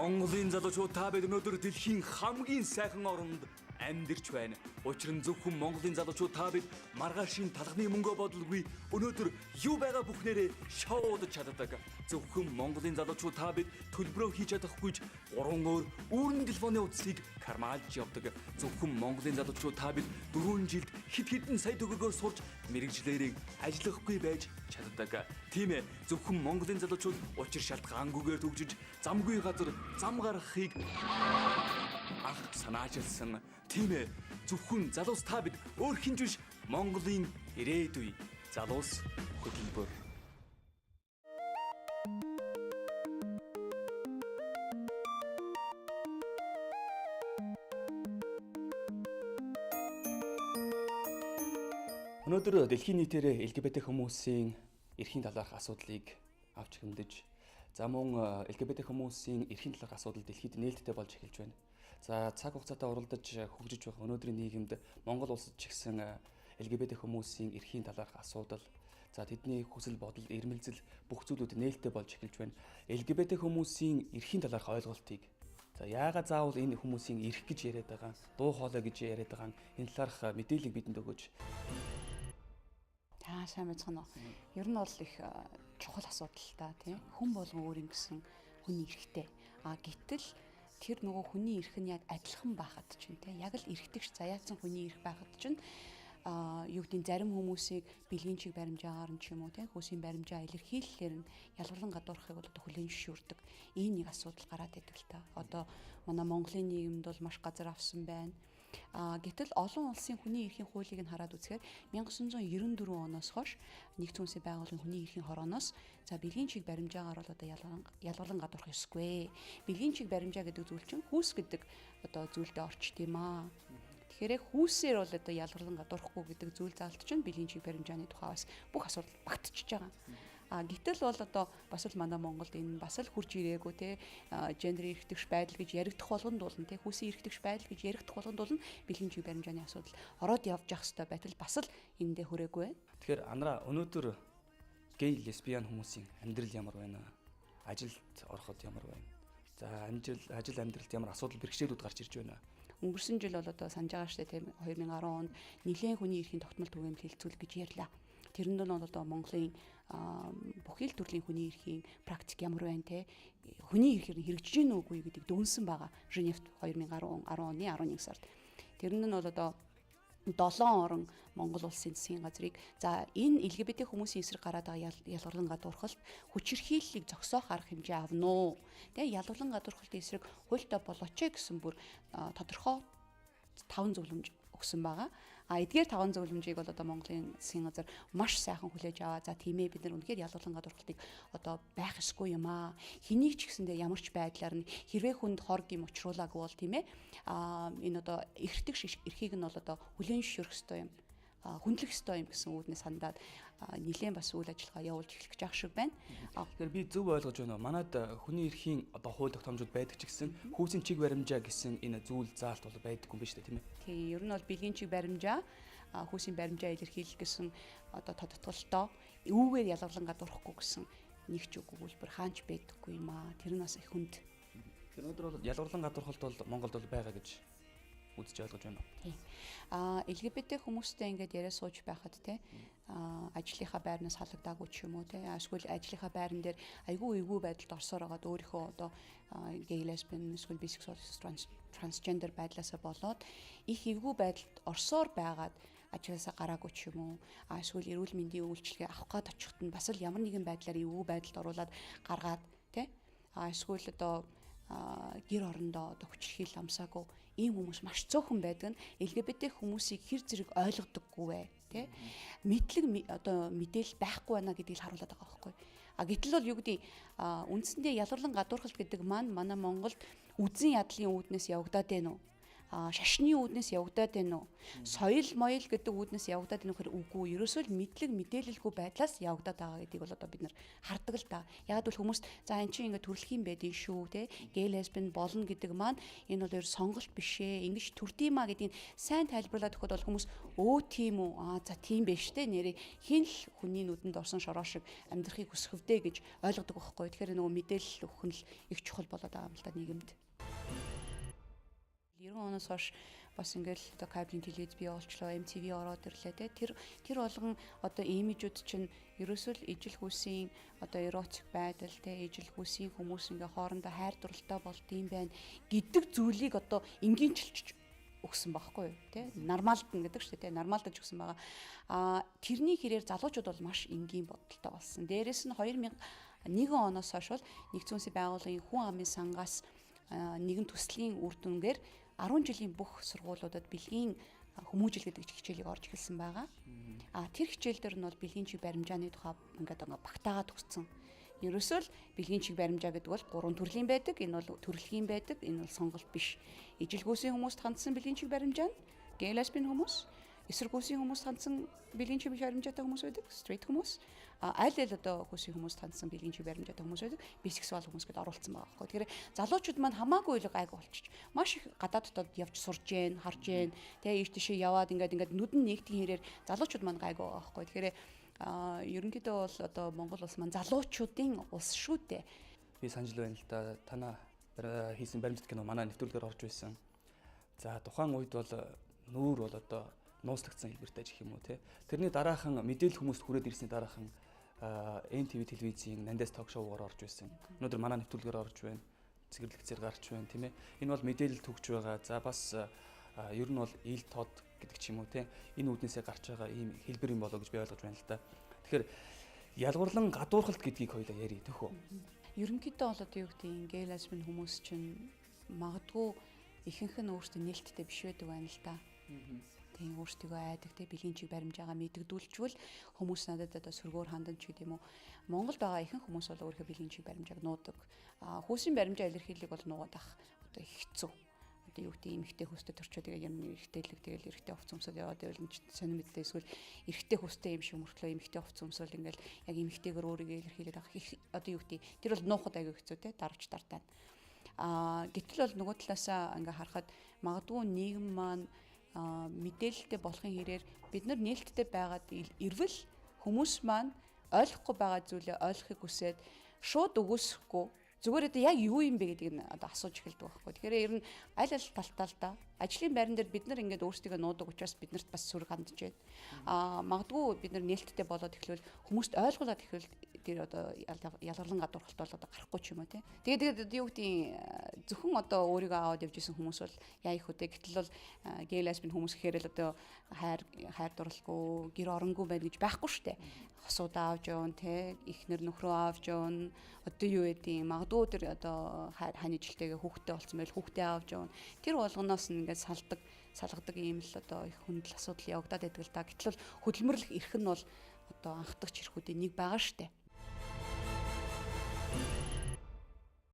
Монголын залуучууд та бид өнөөдөр дэлхийн хамгийн сайхан оронд амьдарч байна. Учир нь зөвхөн Монголын залуучууд та бид маргаашийн талхны мөнгөө бодлогүй өнөөдөр юу байгаа бүхнээрээ шоудж чаддаг. Зөвхөн Монголын залуучууд та бид төлбөрөө хийж чадахгүйж 3 өөр үүрэн телефоны утсыг кармалж явдаг. Зөвхөн Монголын залуучууд та бид 4 жилд хэд хэдэн сая төгрөгөөр сурч мэрэгчлэрийг ажиллахгүй байж чаддаг. Тийм ээ, зөвхөн Монголын залуучууд учир шалтгаангүйгээр төгжиж замгүй газар зам гаргахыг санаачилсан. Тийм ээ, зөвхөн залуус та бид өөр хинж биш Монголын ирээдүй залуус хөтөлбөр. Өнөөдөр дэлхийн нийтээр LGBT хүмүүсийн эрхийн талаарх асуудлыг авч хэмдэж, за мөн LGBT хүмүүсийн эрхийн талаарх асуудал дэлхийд нээлттэй болж эхэлж байна. За цаг хугацаатай уралдаж хөгжиж байгаа өнөөдрийн нийгэмд Монгол улсад ч гэсэн LGBT хүмүүсийн эрхийн талаарх асуудал, за тэдний хүсэл бодол, эрмэлзэл бүх зүйлүүд нээлттэй болж эхэлж байна. LGBT хүмүүсийн эрхийн талаарх ойлголтыг, за яагаад заавал энэ хүмүүсийн эрх гэж яриад байгаа, дуу хоолой гэж яриад байгаа энэ талаарх мэдээллийг бидэнд өгөөч. Сайн мэдсэн үү. Ер нь бол их чухал асуудал та тийм. Хүн болгон өөр юм гэсэн хүний эрхтэй. Гэтэл тэр нөгөө хүний эрх нь яг адилхан байхад чинь тийм. Яг л эрхтэгч заяатсан хүний эрх байхад чинь юу гэдэг зарим хүмүүсийг бэлгийн чиг баримжаагаар нь ч юм уу тийм хүйсийн баримжаа илэрхийлэлээр нь ялгарлан гадуурхахыг бол хүлээн зөвшөөрдөг. Энэ нэг асуудал гараад идэг л та. Одоо манай Монголын нийгэмд бол маш газар авсан байна. Гэтэл олон улсын хүний эрхийн хуулийг нь хараад үзэхээр 1994 оноос хойш нэгдсэн улсын байгууллагын хүний эрхийн хорооноос за бэлгийн чиг баримжаагаар бол одоо ялгарлан гадуурх ёсгүй. Бэлгийн чиг баримжаа гэдэг зүйл чинь хүүс гэдэг одоо зүйлдээ орчт юм аа. Тэгэхээр хүүсээр бол одоо ялгарлан гадуурхгүй гэдэг зүйл заалт чинь бэлгийн чиг баримжааны тухай бас бүх асуудал багтчихж байгаа. Гэтэл бол одоо бас л манай Монголд энэ бас л хурж ирээгүй те гендер эрхтэгч байдал гэж яригдах болгонд бол те хүүсийн эрхтэгч байдал гэж яригдах болгонд бол бэлгийн чиг баримжааны асуудал ороод явж явах хэвээр байтал бас л эндээ хүрээгүй байна. Тэгэхээр Анара өнөөдөр гей лесбиан хүмүүсийн амьдрал ямар байна? Ажилд ороход ямар байна? За ажил амьдралд ямар асуудал бэрхшээлүүд гарч ирж байна? Өнгөрсөн жил бол одоо санаж байгаа штэ тийм 2010 онд нэлээд хүний эрхийн тогтмол түгээмэл хэлцүүлэх гэж ярьлаа. Тэрэнд нь бол одоо Монголын бүхий л төрлийн хүний эрхийн практик ямар байна те хүний эрхээр хэрэгжиж гэнэ үгүй гэдгийг дүнсэн байгаа. Женевт 2010 оны 11 сард. Тэрэнд нь бол одоо 7 орн Монгол улсын засгийн газрыг за энэ LGBT хүмүүсийн эсрэг гараад байгаа ялгарлан гадуурхалт хүчирхийллийг зогсоох арга хэмжээ авна уу. Тэгээ ялгарлан гадуурхалтын эсрэг хуультай болооч гэсэн бүр тодорхой 5 зөвлөмж өгсөн байгаа. Эдгээр 5 зөвлөмжийг бол одоо Монголын засгийн газар маш сайхан хүлээж аваа. За тийм ээ бид нар үнэхээр ялгарлан гадуурхалтыг одоо байх ёсгүй юм аа. Хэнийг ч гэсэндээ ямар ч байдлаар нь хэрвээ хүнд хорг юм учруулаагүй бол тийм ээ. Энэ одоо эрхтэгч эрхийг нь бол одоо хүлээн зөвшөөрөх ёстой юм. Хүндлэх ёстой юм гэсэн үүднээс хандаад нэлээд бас үйл ажиллагаа явуулж эхлэх гэж байгаа шиг байна. Тэгэхээр би зөв ойлгож байна уу? Манайд хүний эрхийн одоо хууль тогтоомжууд байдаг ч гэсэн хүүсийн чиг баримжаа гэсэн энэ зүйл заалт бол байдаггүй юм байна шүү дээ, тийм ээ. Тийм, ер нь бол бэлгийн чиг баримжаа, хүүсийн баримжаа илэрхийлэх гэсэн одоо тодтолтоо үүгээр ялгарлан гадуурхгүй гэсэн нэг ч үг өгүүлбэр хаанч байдаггүй юм аа. Тэр нь бас их хүнд. Тэр өнөөдөр бол ялгарлан гадуурхалт бол Монголд бол байгаа гэж үзэж ойлгож байна уу? Тийм. LGBT хүмүүстэй ингээд яриа сууж байхад те ажлынхаа байрнаас халагдаагүй ч юм уу те эсвэл ажлынхаа байран дээр айгүй эвгүй байдалд орсоор байгаад өөрийнхөө одоо гей лесбиан эсвэл бисексуал трансгендер байдлаасаа болоод их эвгүй байдалд орсоор байгаад ажлаасаа гараагүй ч юм уу эсвэл эрүүл мэндийн үйлчилгээ авах гээд очихт нь бас л ямар нэгэн байдлаар эвгүй байдалд оруулаад гаргаад те эсвэл одоо гэр орондоо одоо хүчирхийлэл амсаагүй ийм хүмүүс маш цөөхөн байдаг нь LGBT хүмүүсийг хэр зэрэг ойлгодоггүй вэ тий мэдлэг одоо мэдээлэл байхгүй байна гэдгийг харуулдаг байгаа байхгүй. Гэтэл бол юу гэдэг үндсэндээ ялгарлан гадуурхалт гэдэг маань манай Монголд үзэн ядлын үүднээс явагдаад байна уу? шашны үүднээс явагдаад байна уу? Соёл моёл гэдэг үүднээс явагдаад байна уу? Үгүй. Ерөөсөө л мэдлэг мэдээлэлгүй байдлаас явагдаад байгаа гэдгийг бол одоо бид нар хардаг л да. Яг бол хүмүүс за эн чинь ингээд төрөлхийн байдгийн шүү те. Гей лесбийн болно гэдэг маань энэ бол ер сонголт биш ээ. Ингэж төрдиймаа гэдгийг сайн тайлбарлаад өгөхөд бол хүмүүс өө тийм үү? За тийм биш те. Нэрээ хин л хүний нүдэнд орсон шороо шиг амьдрахыг хүсэвдээ гэж ойлгодог байхгүй. Тэгэхээр нөгөө мэдээлэл өгөх нь л их чухал болоод байгаа юм л да нийгэмд. 90 оноос хойш бас ингээл одоо кабель телевиз бий болчлоо, MTV ороод ирлээ те. Тэр болгон одоо имижүүд чинь ерөөсөө л ижил хүүсийн одоо эротик байдал те, ижил хүүсийн хүмүүс ингээ хоорондоо хайр дурлалтай болд юм байна гэдэг зүйлийг одоо энгийнчилж өгсөн байхгүй юу те. Нормалдна гэдэг шүү дээ те. Нормалдаж өгсөн байгаа. Тэрний хэрээр залуучууд бол маш энгийн бодолтой болсон. Дээрээс нь 2001 оноос хойш бол нэгдсэн улсын байгууллагын хүн амын сангаас нэгэн төслийн үр дүнгээр 10 жилийн бүх сургуулиудад бэлгийн хүмүүжил гэдэг хичээлийг орж эхэлсэн байгаа. Тэр хичээл дээр нь бол бэлгийн чиг баримжааны тухай ингээд багтаагаад өгсөн. Ерөөсөө л бэлгийн чиг баримжаа гэдэг бол 3 төрлийн байдаг. Энэ бол төрөлхийн байдаг. Энэ бол сонголт биш. Ижил хүйсийн хүмүүст хандсан бэлгийн чиг баримжаа нь гей лесбийн хүмүүс, эсрэг хүйсийн хүмүүст хандсан бэлгийн чиг баримжаатай хүмүүс байдаг. Стрейт хүмүүс, аль одоо хүйсийн хүмүүст хандсан бэлгийн чиг баримжаатай хүмүүс байдаг. Бисексуал хүмүүс гэдээ оруулсан байгаа байхгүй. Тэгэхээр залуучууд маань хамаагүй л гайг болчих. Маш их гадаад дотоод явж сурж гэн, харж гэн. Тэгээ ийш тийшээ яваад ингээд нүдэн нэгтгэн хэрээр залуучууд маань гайг байгаа байхгүй. Тэгэхээр ерөнхийдөө бол одоо Монгол улс маань залуучуудын улс шүү дээ. Би санджил байна л да. Танаа хийсэн баримтат кино манай нэвтрүүлгээр орж байсан. За тухайн үед бол нүүр бол одоо нууцлагдсан хэлбэртэй гэх юм уу те. Тэрний дараахан мэдээлэл хүмүүст хүрээд ирсний дараахан NTV телевизийн Нандес ток шоугаар орж байсан. Өнөөдөр манай нэвтрүүлгээр орж байна. Цэгэрлэгцээр гарч байна тийм ээ. Энэ бол мэдээлэл төгж байгаа. За бас ер нь бол ил тод гэдэг ч юм уу те. Энэ үүднээсээ гарч байгаа ийм хэлбэр юм болоо гэж би ойлгож байна л да. Тэгэхээр ялгуурлан гадуурхалт гэдгийг хоёлаа ярий төхөө. Ерөнхийдөө бол одоо юу гэдэг нь гей лесбийн хүмүүс чинь магадгүй ихэнх нь өөрсдөө нээлттэй биш байдаг байна л да. Тийм өөрсдөө айдаг те бэлгийн чиг баримжаагаа мэдгдүүлжвэл хүмүүс надад одоо сөргөөр хандан ч гэдэм үү. Монголд байгаа ихэнх хүмүүс бол өөрийнхөө бэлгийн чиг баримжааг нуудаг. Хүйсийн баримжаа илэрхийлэх бол нуугаад ах одоо хэцүү. Одоо юу гэдэг эмэгтэй хүстэй төрчөө тэгээ юм эрэгтэйлэг тэгэл эрэгтэй хувц өмсөд яваад байвал сонир мэдээ эсвэл эрэгтэй хүстэй юм шиг мөртлөө эмэгтэй хувц өмсөөл ингээл яг эмэгтэйгээр өөрийгөө илэрхийлээд авах одоо юу гэдэг тэр бол нуухад аягүй хэцүү те дарвч дартаа. Гэтэл бол нөгөө талаасаа ингээ харахад магадгүй нийгэм маань мэдээлэлтэй болохын хэрээр бид нар нээлттэй байгаад ирвэл хүмүүс маань ойлгохгүй байгаа зүйлээ ойлгохыг хүсээд шууд өгөөсөхгүй зүгээр одоо яг юу юм бэ гэдгийг одоо асууж эхэлдэг байхгүй. Тэгэхээр ер нь аль талтаа ажлын байран дээр бид нар ингээд өөрсдөө нуудаг учраас биднэрт бас сүрэг хандж байна. Магадгүй бид нар нээлттэй болоод эхлэвэл хүмүүст ойлгуулад эхлэвэл тэр одоо ялгарлан гадуурхалт бол одоо гарахгүй ч юм уу тий. Тэгээд юу гэдэг зөвхөн одоо өөрийгөө аваад явж исэн хүмүүс бол яа их үтэй. Гэтэл бол гей лесбийн хүмүүс гэхээр л одоо хайр дурлалгүй гэр оронгүй байна гэж байхгүй шүү дээ. Хосуудаа авч явна те ихнэр нөхрөө авч явна одоо юу гэдэг магадгүй тэр одоо хань ижилтэйгээ хүүхдээ болсон байл хүүхдээ авч явна тэр болгоноос нь ингээд салгадаг ийм л одоо их хүндэл асуудал явагдаад байдаг л да. Гэтэл хөдөлмөрлөх эрх нь бол одоо анхдагч эрхүүдийн нэг байгаа штэ.